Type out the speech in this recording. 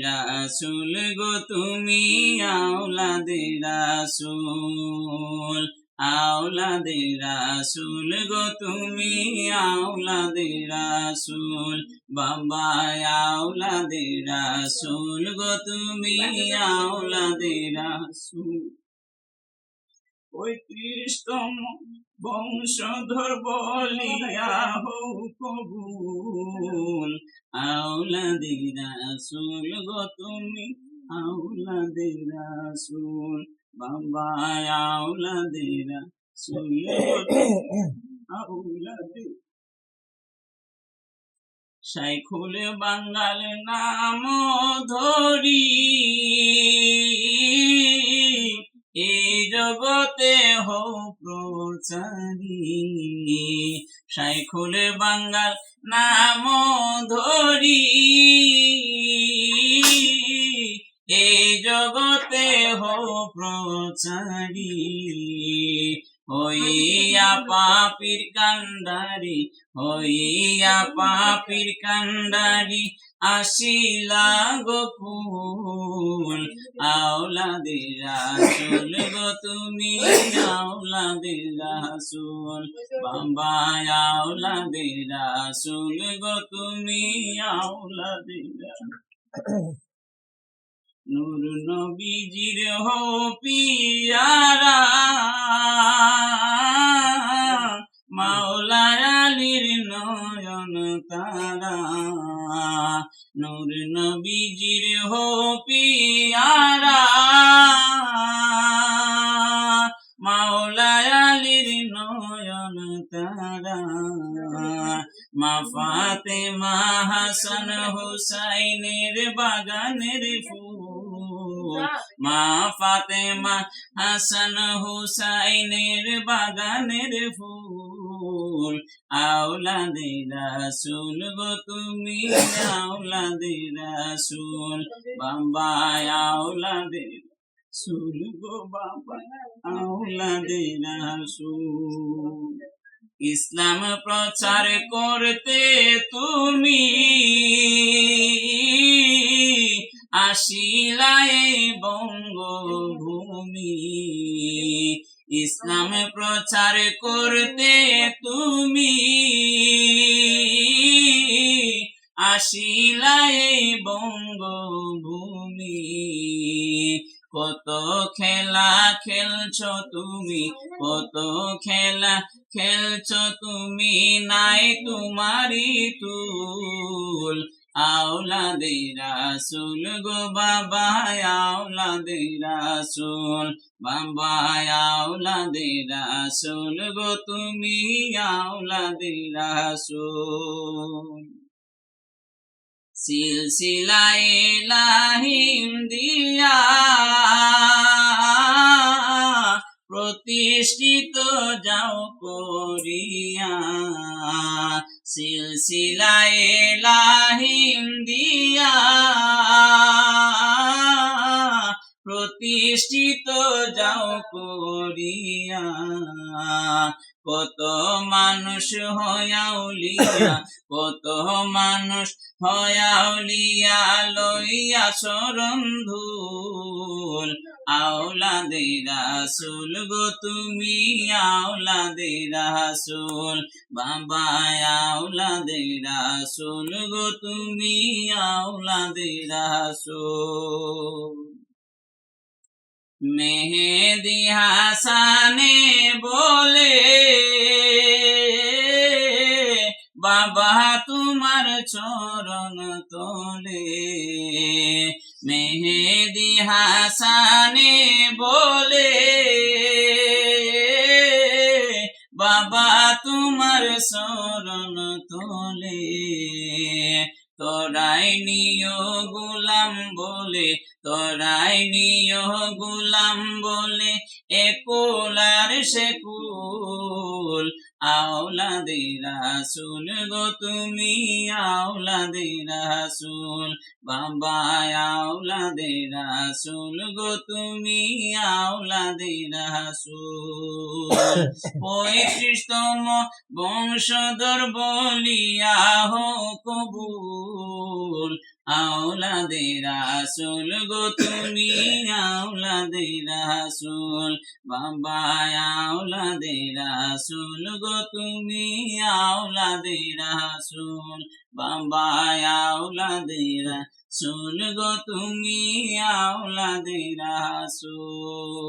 রাসূল গো তুমি আওলাদে রাসূল, আওলাদে রাসূল গো তুমি আওলাদে রাসূল, বাবা আওলাদে রাসূল গো তুমি আওলাদে রাসূল। ৩৫তম বংশধর বলিয়া হও কবুল, আওলাদে রাসূল গো তুমি আওলাদে রাসূল, বাবা আওলাদে রাসূল গো তুমি আওলাদে। শাইখুল বাঙ্গাল নাম ধরি এই জগতে হও প্রচারী, শাইখুল বাঙ্গাল নাম ধরি এই জগতে হও প্রচারী, হইয়া পাপীর কান্ডারি, হইয়া পাপীর কান্ডারি আসিলা গোকুল, আওলাদে রাসূল গো তুমি আওলাদে রাসূল, বাবা আওলাদে রাসূল গো তুমি আওলাদে রাসূল। নূর নবীজির হো পিয়ারা, মাওলা আলীর নয়ন তারা, নূর নবীজির হো পিয়ারা, মাওলা আলীর নয়ন তারা, মা ফাতেমা হাসান হুসাইনের বাগানের ফুল, মা ফাতেমা হাসান হুসাইনের বাগানের ফুল, আওলাদে রাসূল গো তুমি আওলাদে রাসূল, বাবা আওলাদে রাসূল গো বাবা আওলাদে রাসূল। ইসলাম প্রচার করতে তুমি আসিলা এই বঙ্গভূমি, ইসলাম প্রচার করতে তুমি আসিলা এই বঙ্গভূমি, কত খেলা খেলছ তুমি, কত খেলা খেলছ তুমি, নাই তোমারি তুল, আওলাদে রাসূল গো বাবা আওলাদে রাসূল, বাবা আওলাদে রাসূল গো তুমি আওলাদে রাসূল। সিলসিলায়ে ইলাহিম দিয়া প্রতিষ্ঠিত যাও করিয়া, সিলসিলায়ে ইলাহিম দিয়া প্রতিষ্ঠিত যাও করিয়া, কত মানুষ হয়া উলিয়া, কত মানুষ হয়া উলিয়া লইয়া শরণ ধুল, আওলাদে রাসূল গো তুমি আওলাদে রাসূল, বাবা আওলাদে রাসূল গো তুমি আওলাদে রাসূল। মেহেদী হাসানে বলে বাবা তোমার চরণ তলে, মেহেদী হাসানে বলে বাবা তোমার চরণ তলে, তোরাই নিয় গোলাম বলে, তোরাই নিয় গোলাম বলে একুল আর সেকুল, আওলাদে রাসূল গো তুমি আওলাদে রাসূল, বাবা আওলাদে রাসূল গো তুমি আওলাদে রাসূল। ৩৫তম বংশধর বলিয়া হও কবুল, আওলাদে রাসূল গো তুমি আওলাদে রাসূল বাবা আওলাদে রাসূল গো তুমি আওলাদে রাসূল বাবা আওলাদে রাসূল গো তুমি আওলাদে রাসূল